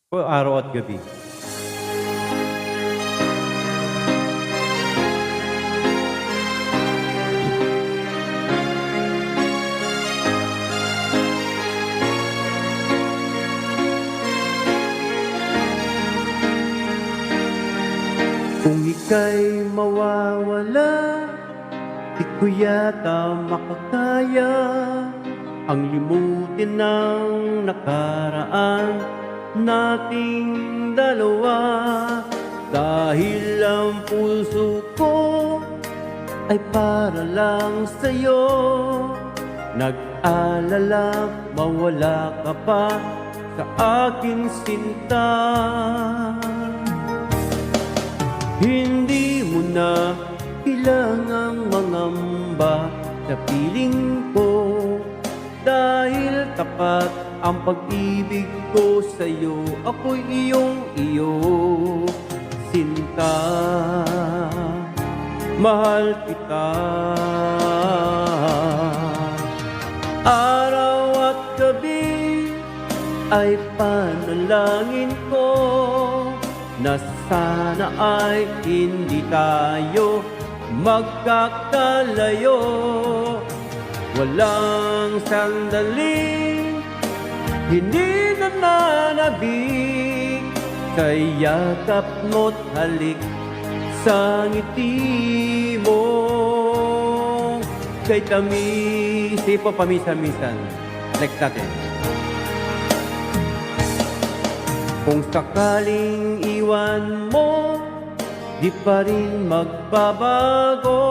O araw at gabi. Kung ika'y mawawala, di ko yata makakaya ang limutin ng nakaraan nating dalawa. Dahil ang puso ko ay para lang sa'yo, nag-alala mawala ka pa sa aking sinta. Hindi mo na kailangang mangamba sa piling ko, dahil tapat ang pag-ibig ko sa'yo. Ako'y iyong-iyo, sinta, mahal kita. Araw at gabi ay panalangin ko na sana ay hindi tayo magkakalayo. Walang sandaling hindi nananabik sa yakap mo't halik sa ngiti mo. Kay tamis, po paminsan-minsan. Next natin. Kung sakaling iwan mo, di pa rin magbabago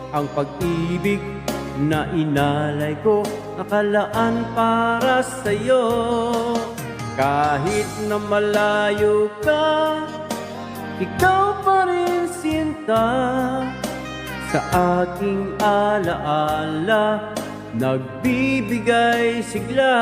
ang pag-ibig na inalay ko, nakalaan para sa'yo. Kahit na malayo ka, ikaw pa rin sinta, sa aking alaala nagbibigay sigla.